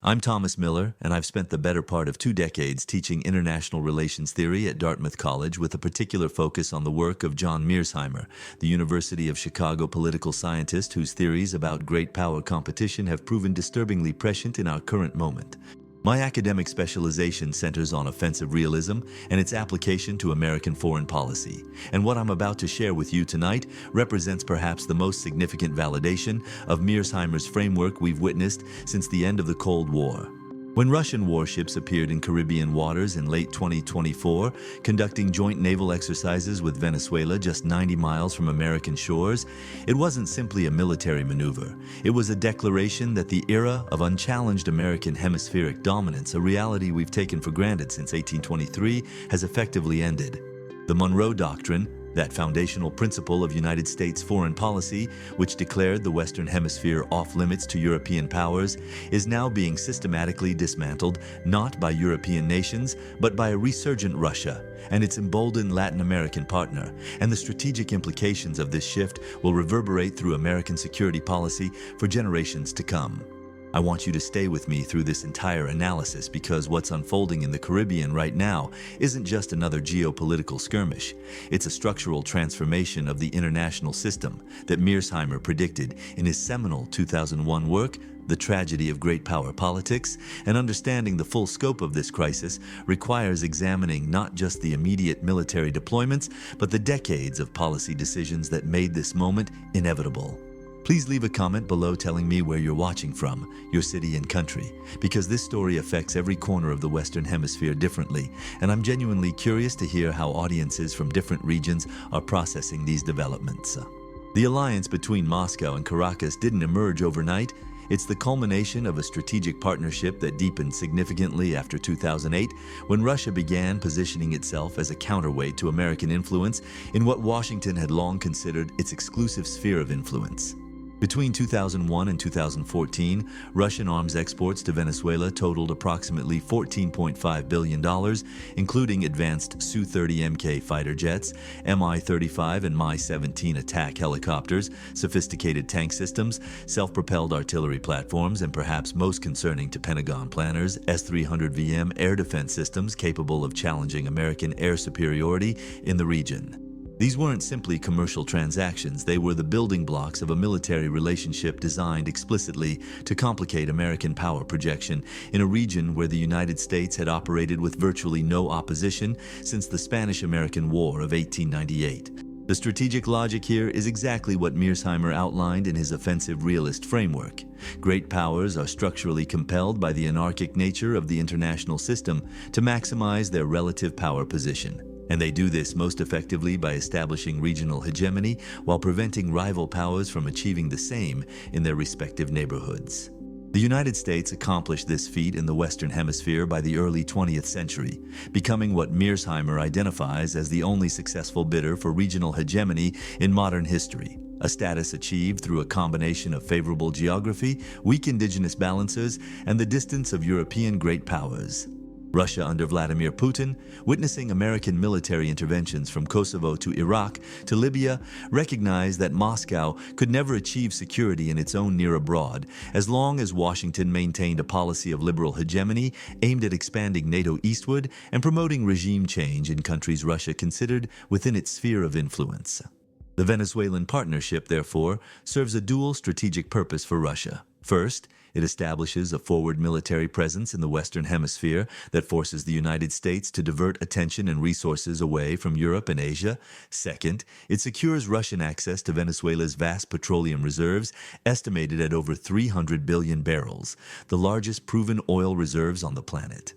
I'm Thomas Miller, and I've spent the better part of 2 decades teaching international relations theory at Dartmouth College with a particular focus on the work of John Mearsheimer, the University of Chicago political scientist whose theories about great power competition have proven disturbingly prescient in our current moment. My academic specialization centers on offensive realism and its application to American foreign policy. And what I'm about to share with you tonight represents perhaps the most significant validation of Mearsheimer's framework we've witnessed since the end of the Cold War. When Russian warships appeared in Caribbean waters in late 2024, conducting joint naval exercises with Venezuela just 90 miles from American shores, it wasn't simply a military maneuver. It was a declaration that the era of unchallenged American hemispheric dominance, a reality we've taken for granted since 1823, has effectively ended. The Monroe Doctrine, that foundational principle of United States foreign policy, which declared the Western Hemisphere off-limits to European powers, is now being systematically dismantled not by European nations, but by a resurgent Russia and its emboldened Latin American partner, and the strategic implications of this shift will reverberate through American security policy for generations to come. I want you to stay with me through this entire analysis because what's unfolding in the Caribbean right now isn't just another geopolitical skirmish. It's a structural transformation of the international system that Mearsheimer predicted in his seminal 2001 work, The Tragedy of Great Power Politics. And understanding the full scope of this crisis requires examining not just the immediate military deployments, but the decades of policy decisions that made this moment inevitable. Please leave a comment below telling me where you're watching from, your city and country, because this story affects every corner of the Western Hemisphere differently, and I'm genuinely curious to hear how audiences from different regions are processing these developments. The alliance between Moscow and Caracas didn't emerge overnight. It's the culmination of a strategic partnership that deepened significantly after 2008, when Russia began positioning itself as a counterweight to American influence in what Washington had long considered its exclusive sphere of influence. Between 2001 and 2014, Russian arms exports to Venezuela totaled approximately $14.5 billion, including advanced Su-30 Mk fighter jets, Mi-35 and Mi-17 attack helicopters, sophisticated tank systems, self-propelled artillery platforms, and perhaps most concerning to Pentagon planners, S-300VM air defense systems capable of challenging American air superiority in the region. These weren't simply commercial transactions, they were the building blocks of a military relationship designed explicitly to complicate American power projection in a region where the United States had operated with virtually no opposition since the Spanish-American War of 1898. The strategic logic here is exactly what Mearsheimer outlined in his offensive realist framework. Great powers are structurally compelled by the anarchic nature of the international system to maximize their relative power position. And they do this most effectively by establishing regional hegemony while preventing rival powers from achieving the same in their respective neighborhoods. The United States accomplished this feat in the Western Hemisphere by the early 20th century, becoming what Mearsheimer identifies as the only successful bidder for regional hegemony in modern history, a status achieved through a combination of favorable geography, weak indigenous balances, and the distance of European great powers. Russia under Vladimir Putin, witnessing American military interventions from Kosovo to Iraq to Libya, recognized that Moscow could never achieve security in its own near abroad as long as Washington maintained a policy of liberal hegemony aimed at expanding NATO eastward and promoting regime change in countries Russia considered within its sphere of influence. The Venezuelan partnership, therefore, serves a dual strategic purpose for Russia. First, it establishes a forward military presence in the Western Hemisphere that forces the United States to divert attention and resources away from Europe and Asia. Second, it secures Russian access to Venezuela's vast petroleum reserves, estimated at over 300 billion barrels, the largest proven oil reserves on the planet.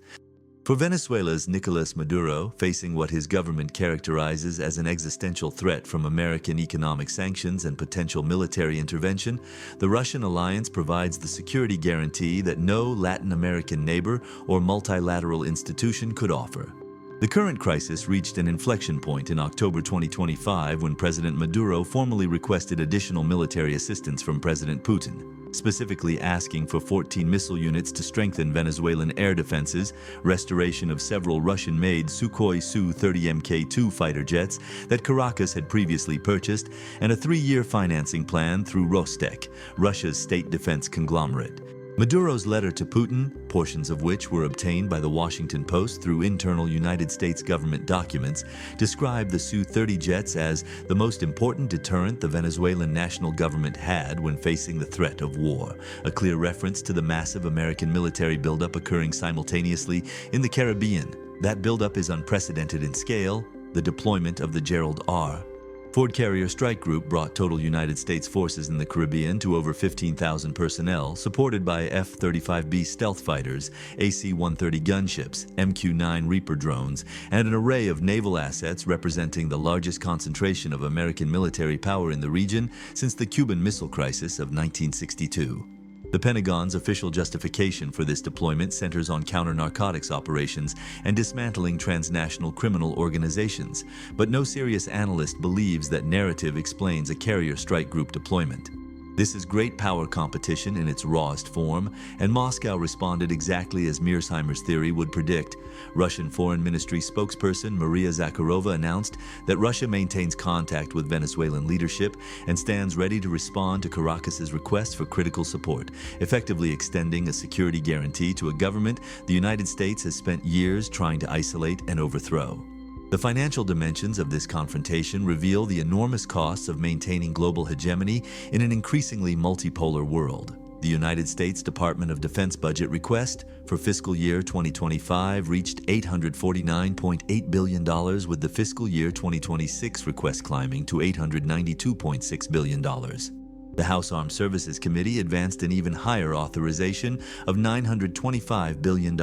For Venezuela's Nicolas Maduro, facing what his government characterizes as an existential threat from American economic sanctions and potential military intervention, the Russian alliance provides the security guarantee that no Latin American neighbor or multilateral institution could offer. The current crisis reached an inflection point in October 2025 when President Maduro formally requested additional military assistance from President Putin, specifically asking for 14 missile units to strengthen Venezuelan air defenses, restoration of several Russian-made Sukhoi Su-30 Mk2 fighter jets that Caracas had previously purchased, and a 3-year financing plan through Rostec, Russia's state defense conglomerate. Maduro's letter to Putin, portions of which were obtained by the Washington Post through internal United States government documents, described the Su-30 jets as the most important deterrent the Venezuelan national government had when facing the threat of war, a clear reference to the massive American military buildup occurring simultaneously in the Caribbean. That buildup is unprecedented in scale, the deployment of the Gerald R. Ford Carrier Strike Group brought total United States forces in the Caribbean to over 15,000 personnel, supported by F-35B stealth fighters, AC-130 gunships, MQ-9 Reaper drones, and an array of naval assets representing the largest concentration of American military power in the region since the Cuban Missile Crisis of 1962. The Pentagon's official justification for this deployment centers on counter-narcotics operations and dismantling transnational criminal organizations, but no serious analyst believes that narrative explains a carrier strike group deployment. This is great power competition in its rawest form, and Moscow responded exactly as Mearsheimer's theory would predict. Russian Foreign Ministry spokesperson Maria Zakharova announced that Russia maintains contact with Venezuelan leadership and stands ready to respond to Caracas's request for critical support, effectively extending a security guarantee to a government the United States has spent years trying to isolate and overthrow. The financial dimensions of this confrontation reveal the enormous costs of maintaining global hegemony in an increasingly multipolar world. The United States Department of Defense budget request for fiscal year 2025 reached $849.8 billion, with the fiscal year 2026 request climbing to $892.6 billion. The House Armed Services Committee advanced an even higher authorization of $925 billion,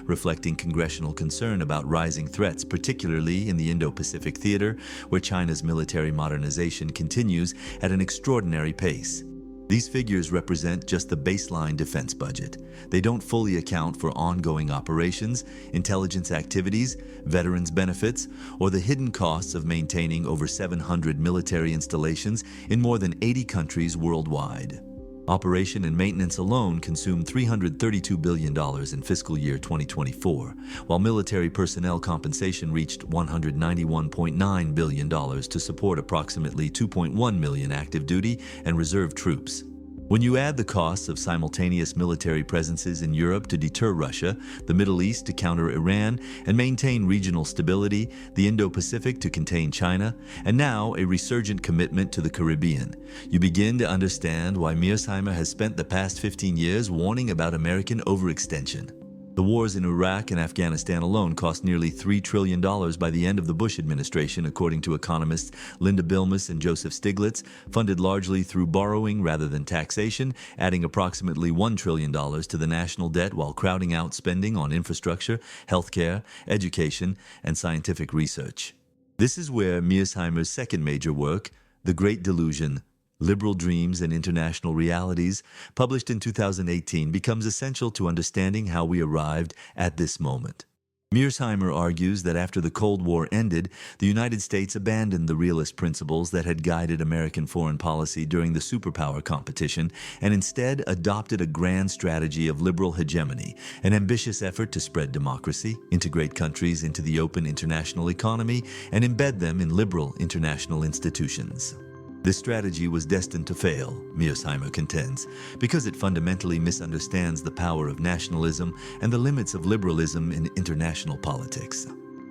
reflecting congressional concern about rising threats, particularly in the Indo-Pacific theater, where China's military modernization continues at an extraordinary pace. These figures represent just the baseline defense budget. They don't fully account for ongoing operations, intelligence activities, veterans benefits, or the hidden costs of maintaining over 700 military installations in more than 80 countries worldwide. Operation and maintenance alone consumed $332 billion in fiscal year 2024, while military personnel compensation reached $191.9 billion to support approximately 2.1 million active duty and reserve troops. When you add the costs of simultaneous military presences in Europe to deter Russia, the Middle East to counter Iran and maintain regional stability, the Indo-Pacific to contain China, and now a resurgent commitment to the Caribbean, you begin to understand why Mearsheimer has spent the past 15 years warning about American overextension. The wars in Iraq and Afghanistan alone cost nearly $3 trillion by the end of the Bush administration, according to economists Linda Bilmes and Joseph Stiglitz, funded largely through borrowing rather than taxation, adding approximately $1 trillion to the national debt while crowding out spending on infrastructure, healthcare, education, and scientific research. This is where Mearsheimer's second major work, The Great Delusion, Liberal Dreams and International Realities, published in 2018, becomes essential to understanding how we arrived at this moment. Mearsheimer argues that after the Cold War ended, the United States abandoned the realist principles that had guided American foreign policy during the superpower competition and instead adopted a grand strategy of liberal hegemony, an ambitious effort to spread democracy, integrate countries into the open international economy, and embed them in liberal international institutions. This strategy was destined to fail, Mearsheimer contends, because it fundamentally misunderstands the power of nationalism and the limits of liberalism in international politics.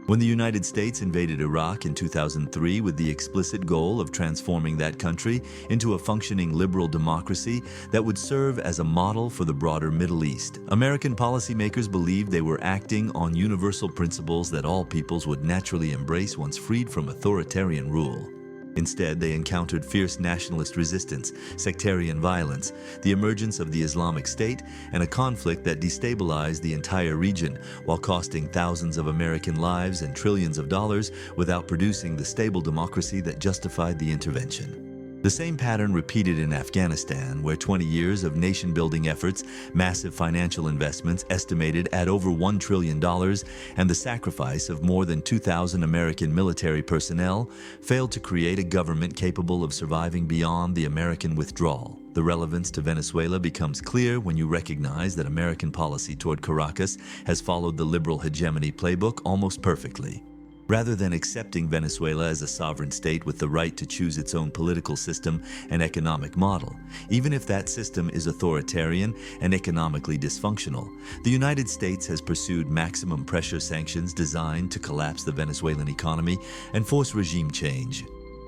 When the United States invaded Iraq in 2003 with the explicit goal of transforming that country into a functioning liberal democracy that would serve as a model for the broader Middle East, American policymakers believed they were acting on universal principles that all peoples would naturally embrace once freed from authoritarian rule. Instead, they encountered fierce nationalist resistance, sectarian violence, the emergence of the Islamic State, and a conflict that destabilized the entire region while costing thousands of American lives and trillions of dollars without producing the stable democracy that justified the intervention. The same pattern repeated in Afghanistan, where 20 years of nation-building efforts, massive financial investments estimated at over $1 trillion, and the sacrifice of more than 2,000 American military personnel failed to create a government capable of surviving beyond the American withdrawal. The relevance to Venezuela becomes clear when you recognize that American policy toward Caracas has followed the liberal hegemony playbook almost perfectly. Rather than accepting Venezuela as a sovereign state with the right to choose its own political system and economic model, even if that system is authoritarian and economically dysfunctional, the United States has pursued maximum pressure sanctions designed to collapse the Venezuelan economy and force regime change.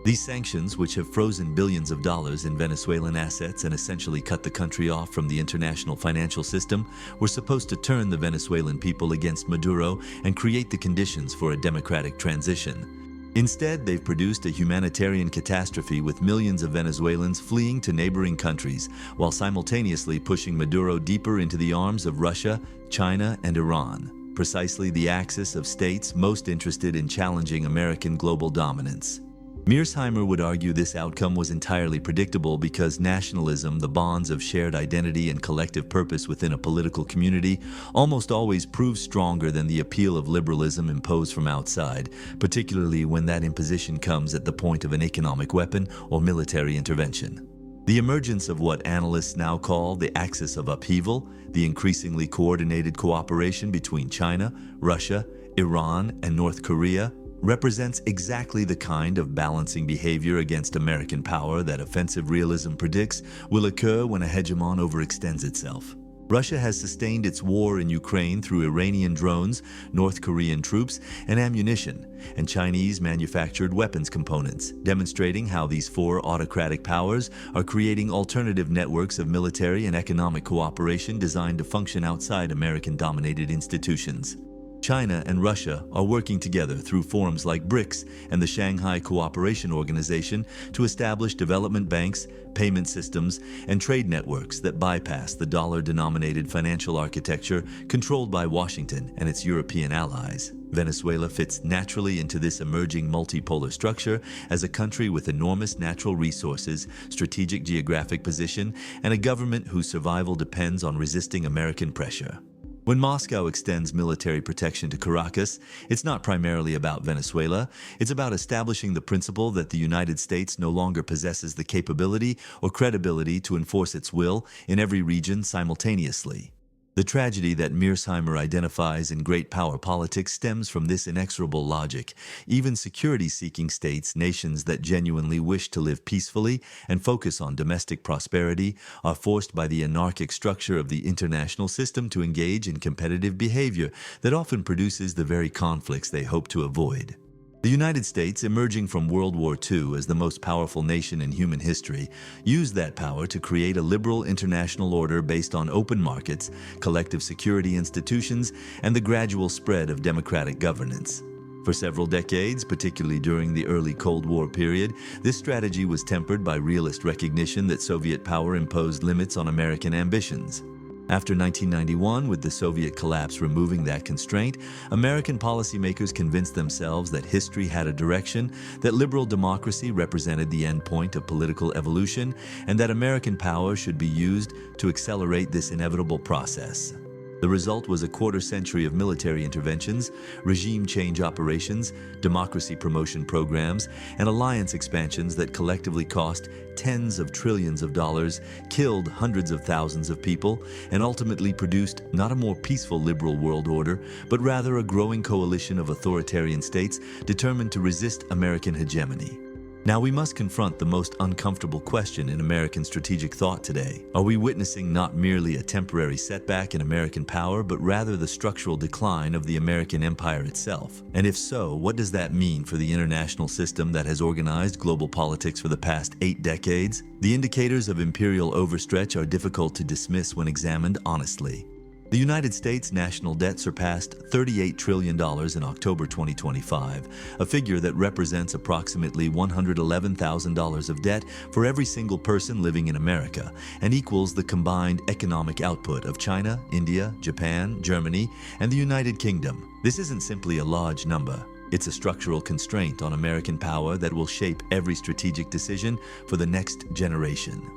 These sanctions, which have frozen billions of dollars in Venezuelan assets and essentially cut the country off from the international financial system, were supposed to turn the Venezuelan people against Maduro and create the conditions for a democratic transition. Instead, they've produced a humanitarian catastrophe with millions of Venezuelans fleeing to neighboring countries, while simultaneously pushing Maduro deeper into the arms of Russia, China, and Iran, precisely the axis of states most interested in challenging American global dominance. Mearsheimer would argue this outcome was entirely predictable because nationalism, the bonds of shared identity and collective purpose within a political community, almost always proves stronger than the appeal of liberalism imposed from outside, particularly when that imposition comes at the point of an economic weapon or military intervention. The emergence of what analysts now call the axis of upheaval, the increasingly coordinated cooperation between China, Russia, Iran, and North Korea, represents exactly the kind of balancing behavior against American power that offensive realism predicts will occur when a hegemon overextends itself. Russia has sustained its war in Ukraine through Iranian drones, North Korean troops, and ammunition, and Chinese-manufactured weapons components, demonstrating how these four autocratic powers are creating alternative networks of military and economic cooperation designed to function outside American-dominated institutions. China and Russia are working together through forums like BRICS and the Shanghai Cooperation Organization to establish development banks, payment systems, and trade networks that bypass the dollar-denominated financial architecture controlled by Washington and its European allies. Venezuela fits naturally into this emerging multipolar structure as a country with enormous natural resources, strategic geographic position, and a government whose survival depends on resisting American pressure. When Moscow extends military protection to Caracas, it's not primarily about Venezuela. It's about establishing the principle that the United States no longer possesses the capability or credibility to enforce its will in every region simultaneously. The tragedy that Mearsheimer identifies in great power politics stems from this inexorable logic. Even security-seeking states, nations that genuinely wish to live peacefully and focus on domestic prosperity, are forced by the anarchic structure of the international system to engage in competitive behavior that often produces the very conflicts they hope to avoid. The United States, emerging from World War II as the most powerful nation in human history, used that power to create a liberal international order based on open markets, collective security institutions, and the gradual spread of democratic governance. For several decades, particularly during the early Cold War period, this strategy was tempered by realist recognition that Soviet power imposed limits on American ambitions. After 1991, with the Soviet collapse removing that constraint, American policymakers convinced themselves that history had a direction, that liberal democracy represented the endpoint of political evolution, and that American power should be used to accelerate this inevitable process. The result was a quarter-century of military interventions, regime change operations, democracy promotion programs, and alliance expansions that collectively cost tens of trillions of dollars, killed hundreds of thousands of people, and ultimately produced not a more peaceful liberal world order, but rather a growing coalition of authoritarian states determined to resist American hegemony. Now we must confront the most uncomfortable question in American strategic thought today. Are we witnessing not merely a temporary setback in American power, but rather the structural decline of the American empire itself? And if so, what does that mean for the international system that has organized global politics for the past 8 decades? The indicators of imperial overstretch are difficult to dismiss when examined honestly. The United States national debt surpassed $38 trillion in October 2025, a figure that represents approximately $111,000 of debt for every single person living in America, and equals the combined economic output of China, India, Japan, Germany, and the United Kingdom. This isn't simply a large number. It's a structural constraint on American power that will shape every strategic decision for the next generation.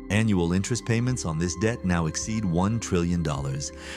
Annual interest payments on this debt now exceed $1 trillion,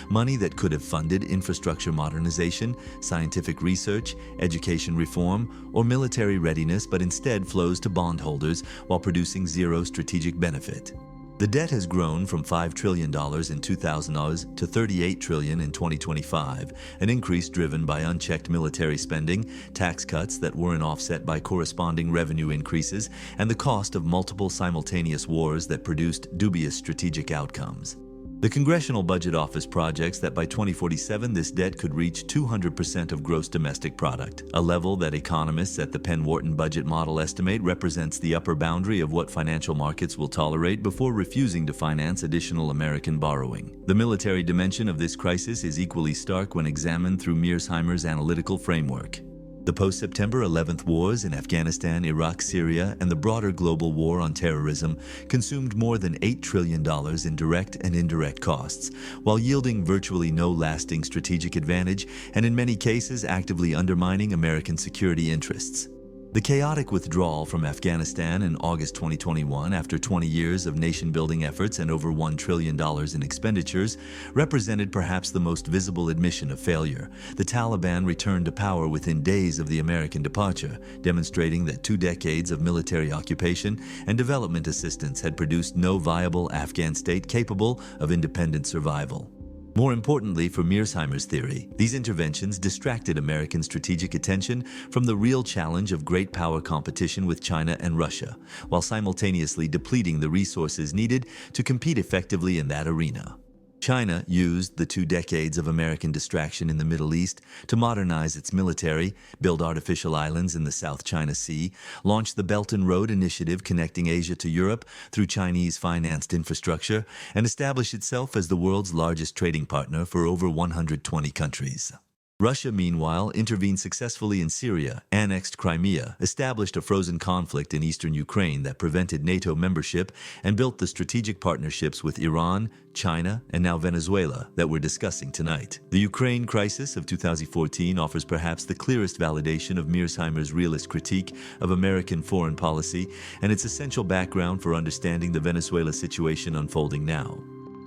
money that could have funded infrastructure modernization, scientific research, education reform, or military readiness, but instead flows to bondholders while producing zero strategic benefit. The debt has grown from $5 trillion in 2000 to $38 trillion in 2025, an increase driven by unchecked military spending, tax cuts that weren't offset by corresponding revenue increases, and the cost of multiple simultaneous wars that produced dubious strategic outcomes. The Congressional Budget Office projects that by 2047 this debt could reach 200% of gross domestic product, a level that economists at the Penn-Wharton budget model estimate represents the upper boundary of what financial markets will tolerate before refusing to finance additional American borrowing. The military dimension of this crisis is equally stark when examined through Mearsheimer's analytical framework. The post-September 11th wars in Afghanistan, Iraq, Syria, and the broader global war on terrorism consumed more than $8 trillion in direct and indirect costs, while yielding virtually no lasting strategic advantage and in many cases actively undermining American security interests. The chaotic withdrawal from Afghanistan in August 2021 after 20 years of nation-building efforts and over $1 trillion in expenditures represented perhaps the most visible admission of failure. The Taliban returned to power within days of the American departure, demonstrating that 2 decades of military occupation and development assistance had produced no viable Afghan state capable of independent survival. More importantly for Mearsheimer's theory, these interventions distracted American strategic attention from the real challenge of great power competition with China and Russia, while simultaneously depleting the resources needed to compete effectively in that arena. China used the 2 decades of American distraction in the Middle East to modernize its military, build artificial islands in the South China Sea, launch the Belt and Road Initiative connecting Asia to Europe through Chinese-financed infrastructure, and establish itself as the world's largest trading partner for over 120 countries. Russia, meanwhile, intervened successfully in Syria, annexed Crimea, established a frozen conflict in eastern Ukraine that prevented NATO membership, and built the strategic partnerships with Iran, China, and now Venezuela that we're discussing tonight. The Ukraine crisis of 2014 offers perhaps the clearest validation of Mearsheimer's realist critique of American foreign policy and its essential background for understanding the Venezuela situation unfolding now.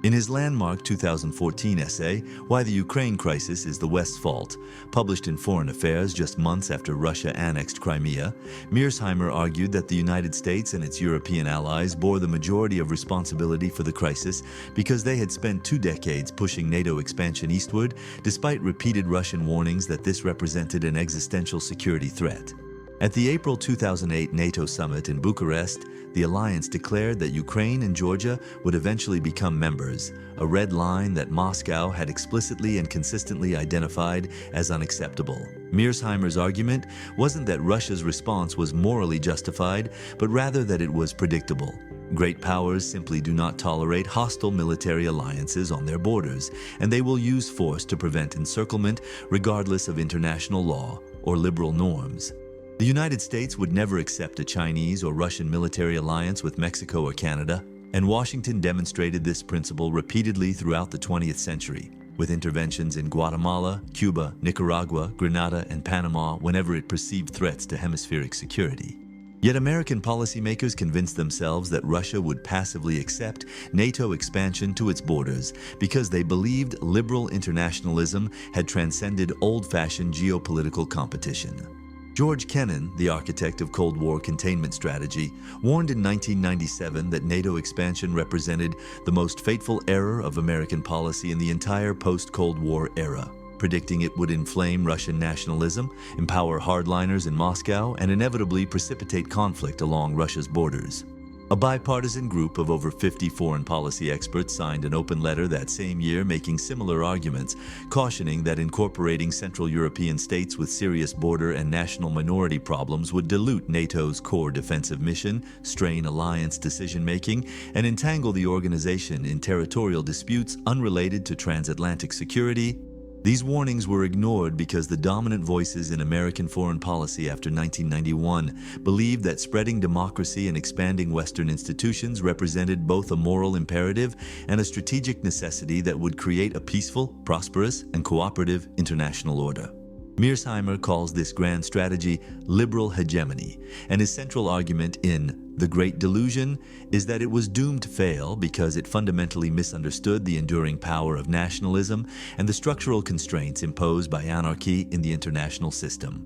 In his landmark 2014 essay, Why the Ukraine Crisis is the West's Fault, published in Foreign Affairs just months after Russia annexed Crimea, Mearsheimer argued that the United States and its European allies bore the majority of responsibility for the crisis because they had spent 2 decades pushing NATO expansion eastward, despite repeated Russian warnings that this represented an existential security threat. At the April 2008 NATO summit in Bucharest, the alliance declared that Ukraine and Georgia would eventually become members, a red line that Moscow had explicitly and consistently identified as unacceptable. Mearsheimer's argument wasn't that Russia's response was morally justified, but rather that it was predictable. Great powers simply do not tolerate hostile military alliances on their borders, and they will use force to prevent encirclement regardless of international law or liberal norms. The United States would never accept a Chinese or Russian military alliance with Mexico or Canada, and Washington demonstrated this principle repeatedly throughout the 20th century, with interventions in Guatemala, Cuba, Nicaragua, Grenada, and Panama whenever it perceived threats to hemispheric security. Yet American policymakers convinced themselves that Russia would passively accept NATO expansion to its borders because they believed liberal internationalism had transcended old-fashioned geopolitical competition. George Kennan, the architect of Cold War containment strategy, warned in 1997 that NATO expansion represented the most fateful error of American policy in the entire post-Cold War era, predicting it would inflame Russian nationalism, empower hardliners in Moscow, and inevitably precipitate conflict along Russia's borders. A bipartisan group of over 50 foreign policy experts signed an open letter that same year making similar arguments, cautioning that incorporating Central European states with serious border and national minority problems would dilute NATO's core defensive mission, strain alliance decision-making, and entangle the organization in territorial disputes unrelated to transatlantic security. These warnings were ignored because the dominant voices in American foreign policy after 1991 believed that spreading democracy and expanding Western institutions represented both a moral imperative and a strategic necessity that would create a peaceful, prosperous, and cooperative international order. Mearsheimer calls this grand strategy liberal hegemony, and his central argument in The Great Delusion is that it was doomed to fail because it fundamentally misunderstood the enduring power of nationalism and the structural constraints imposed by anarchy in the international system.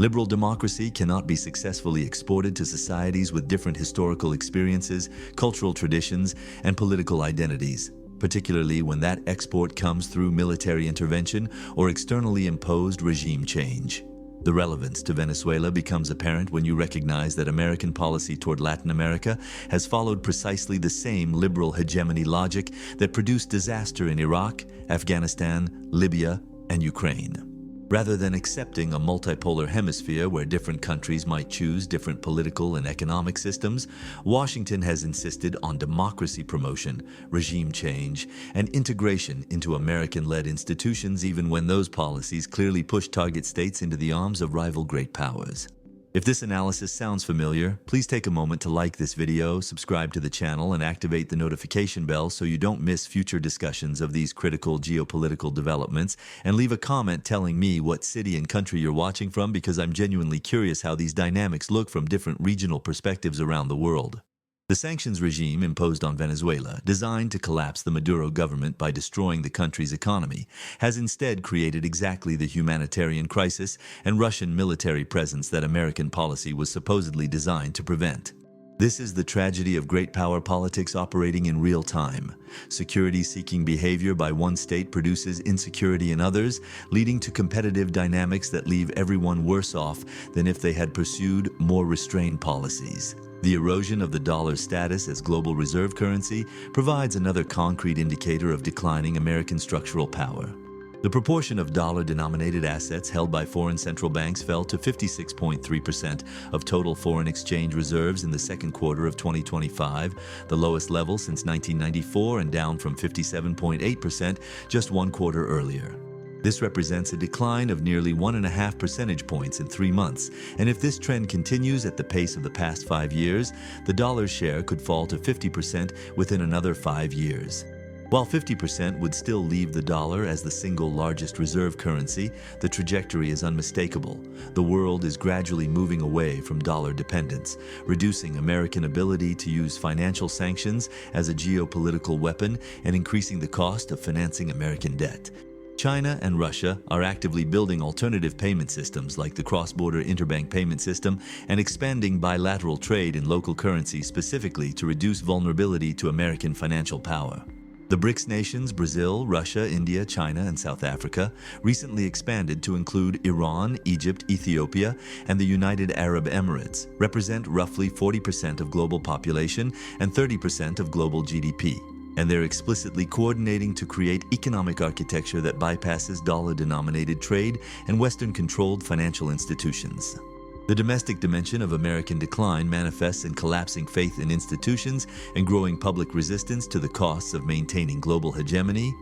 Liberal democracy cannot be successfully exported to societies with different historical experiences, cultural traditions, and political identities, particularly when that export comes through military intervention or externally imposed regime change. The relevance to Venezuela becomes apparent when you recognize that American policy toward Latin America has followed precisely the same liberal hegemony logic that produced disaster in Iraq, Afghanistan, Libya, and Ukraine. Rather than accepting a multipolar hemisphere where different countries might choose different political and economic systems, Washington has insisted on democracy promotion, regime change, and integration into American-led institutions even when those policies clearly push target states into the arms of rival great powers. If this analysis sounds familiar, please take a moment to like this video, subscribe to the channel, and activate the notification bell so you don't miss future discussions of these critical geopolitical developments, and leave a comment telling me what city and country you're watching from because I'm genuinely curious how these dynamics look from different regional perspectives around the world. The sanctions regime imposed on Venezuela, designed to collapse the Maduro government by destroying the country's economy, has instead created exactly the humanitarian crisis and Russian military presence that American policy was supposedly designed to prevent. This is the tragedy of great power politics operating in real time. Security-seeking behavior by one state produces insecurity in others, leading to competitive dynamics that leave everyone worse off than if they had pursued more restrained policies. The erosion of the dollar's status as global reserve currency provides another concrete indicator of declining American structural power. The proportion of dollar-denominated assets held by foreign central banks fell to 56.3% of total foreign exchange reserves in the second quarter of 2025, the lowest level since 1994 and down from 57.8% just one quarter earlier. This represents a decline of nearly 1.5 percentage points in 3 months, and if this trend continues at the pace of the past 5 years, the dollar's share could fall to 50% within another 5 years. While 50% would still leave the dollar as the single largest reserve currency, the trajectory is unmistakable. The world is gradually moving away from dollar dependence, reducing American ability to use financial sanctions as a geopolitical weapon and increasing the cost of financing American debt. China and Russia are actively building alternative payment systems like the cross-border interbank payment system and expanding bilateral trade in local currency specifically to reduce vulnerability to American financial power. The BRICS nations, Brazil, Russia, India, China, and South Africa, recently expanded to include Iran, Egypt, Ethiopia, and the United Arab Emirates, represent roughly 40% of global population and 30% of global GDP. And they're explicitly coordinating to create economic architecture that bypasses dollar-denominated trade and Western-controlled financial institutions. The domestic dimension of American decline manifests in collapsing faith in institutions and growing public resistance to the costs of maintaining global hegemony.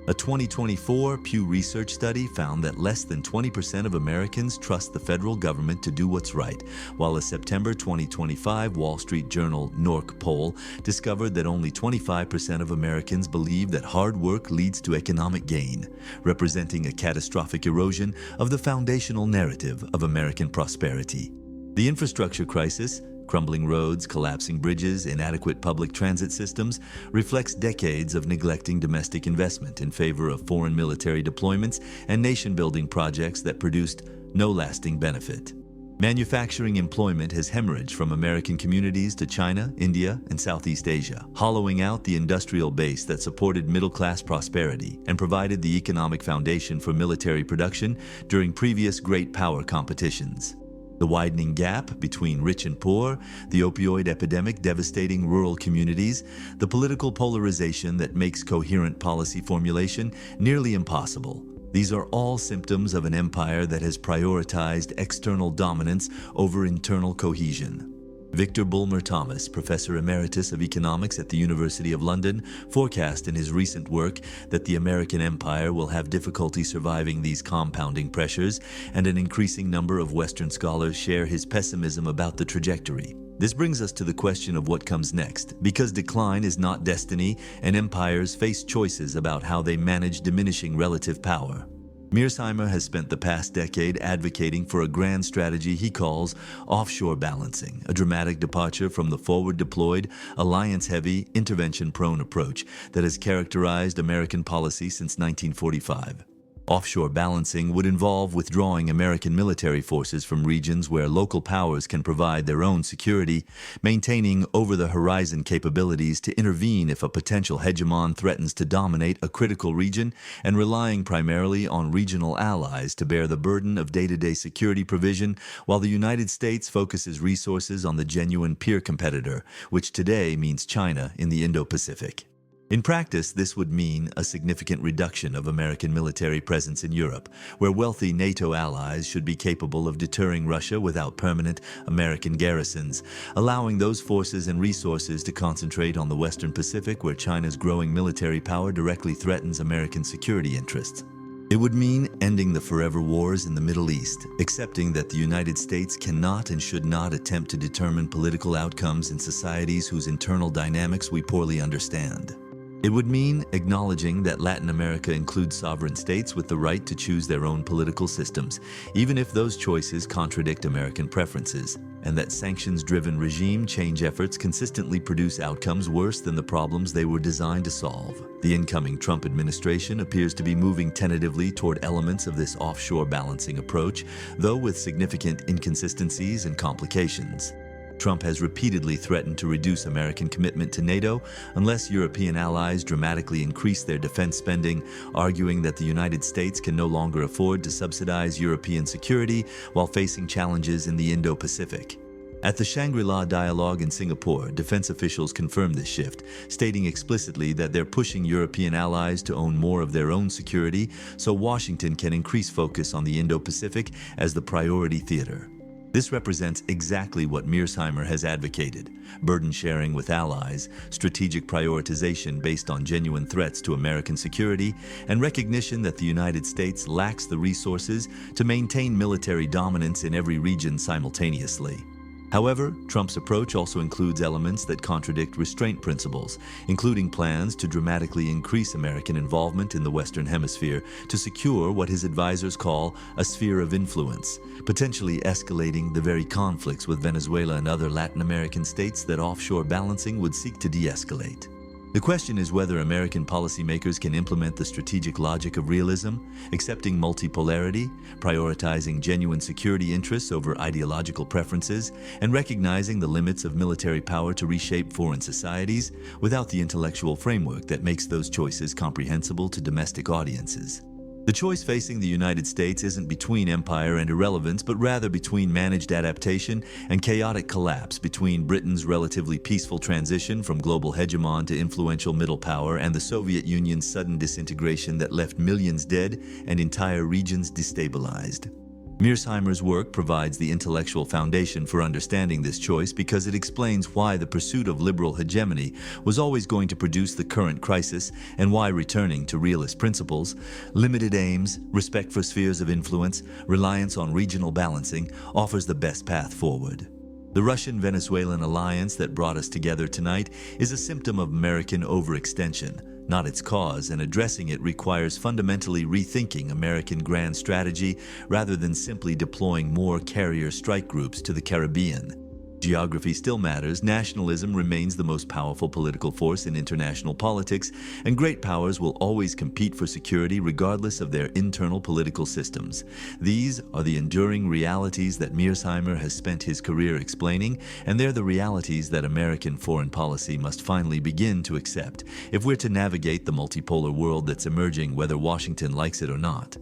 A 2024 Pew Research study found that less than 20% of Americans trust the federal government to do what's right, while a September 2025 Wall Street Journal NORC poll discovered that only 25% of Americans believe that hard work leads to economic gain, representing a catastrophic erosion of the foundational narrative of American prosperity. The infrastructure crisis, crumbling roads, collapsing bridges, inadequate public transit systems, reflects decades of neglecting domestic investment in favor of foreign military deployments and nation-building projects that produced no lasting benefit. Manufacturing employment has hemorrhaged from American communities to China, India, and Southeast Asia, hollowing out the industrial base that supported middle-class prosperity and provided the economic foundation for military production during previous great power competitions. The widening gap between rich and poor, the opioid epidemic devastating rural communities, the political polarization that makes coherent policy formulation nearly impossible. These are all symptoms of an empire that has prioritized external dominance over internal cohesion. Victor Bulmer Thomas, Professor Emeritus of Economics at the University of London, forecast in his recent work that the American empire will have difficulty surviving these compounding pressures, and an increasing number of Western scholars share his pessimism about the trajectory. This brings us to the question of what comes next, because decline is not destiny, and empires face choices about how they manage diminishing relative power. Mearsheimer has spent the past decade advocating for a grand strategy he calls offshore balancing, a dramatic departure from the forward-deployed, alliance-heavy, intervention-prone approach that has characterized American policy since 1945. Offshore balancing would involve withdrawing American military forces from regions where local powers can provide their own security, maintaining over-the-horizon capabilities to intervene if a potential hegemon threatens to dominate a critical region, and relying primarily on regional allies to bear the burden of day-to-day security provision, while the United States focuses resources on the genuine peer competitor, which today means China in the Indo-Pacific. In practice, this would mean a significant reduction of American military presence in Europe, where wealthy NATO allies should be capable of deterring Russia without permanent American garrisons, allowing those forces and resources to concentrate on the Western Pacific, where China's growing military power directly threatens American security interests. It would mean ending the forever wars in the Middle East, accepting that the United States cannot and should not attempt to determine political outcomes in societies whose internal dynamics we poorly understand. It would mean acknowledging that Latin America includes sovereign states with the right to choose their own political systems, even if those choices contradict American preferences, and that sanctions-driven regime change efforts consistently produce outcomes worse than the problems they were designed to solve. The incoming Trump administration appears to be moving tentatively toward elements of this offshore balancing approach, though with significant inconsistencies and complications. Trump has repeatedly threatened to reduce American commitment to NATO unless European allies dramatically increase their defense spending, arguing that the United States can no longer afford to subsidize European security while facing challenges in the Indo-Pacific. At the Shangri-La Dialogue in Singapore, defense officials confirmed this shift, stating explicitly that they're pushing European allies to own more of their own security so Washington can increase focus on the Indo-Pacific as the priority theater. This represents exactly what Mearsheimer has advocated: burden sharing with allies, strategic prioritization based on genuine threats to American security, and recognition that the United States lacks the resources to maintain military dominance in every region simultaneously. However, Trump's approach also includes elements that contradict restraint principles, including plans to dramatically increase American involvement in the Western Hemisphere to secure what his advisors call a sphere of influence, potentially escalating the very conflicts with Venezuela and other Latin American states that offshore balancing would seek to de-escalate. The question is whether American policymakers can implement the strategic logic of realism, accepting multipolarity, prioritizing genuine security interests over ideological preferences, and recognizing the limits of military power to reshape foreign societies without the intellectual framework that makes those choices comprehensible to domestic audiences. The choice facing the United States isn't between empire and irrelevance, but rather between managed adaptation and chaotic collapse, between Britain's relatively peaceful transition from global hegemon to influential middle power and the Soviet Union's sudden disintegration that left millions dead and entire regions destabilized. Mearsheimer's work provides the intellectual foundation for understanding this choice because it explains why the pursuit of liberal hegemony was always going to produce the current crisis, and why returning to realist principles, limited aims, respect for spheres of influence, reliance on regional balancing, offers the best path forward. The Russian-Venezuelan alliance that brought us together tonight is a symptom of American overextension, not its cause, and addressing it requires fundamentally rethinking American grand strategy rather than simply deploying more carrier strike groups to the Caribbean. Geography still matters, nationalism remains the most powerful political force in international politics, and great powers will always compete for security regardless of their internal political systems. These are the enduring realities that Mearsheimer has spent his career explaining, and they're the realities that American foreign policy must finally begin to accept if we're to navigate the multipolar world that's emerging, whether Washington likes it or not.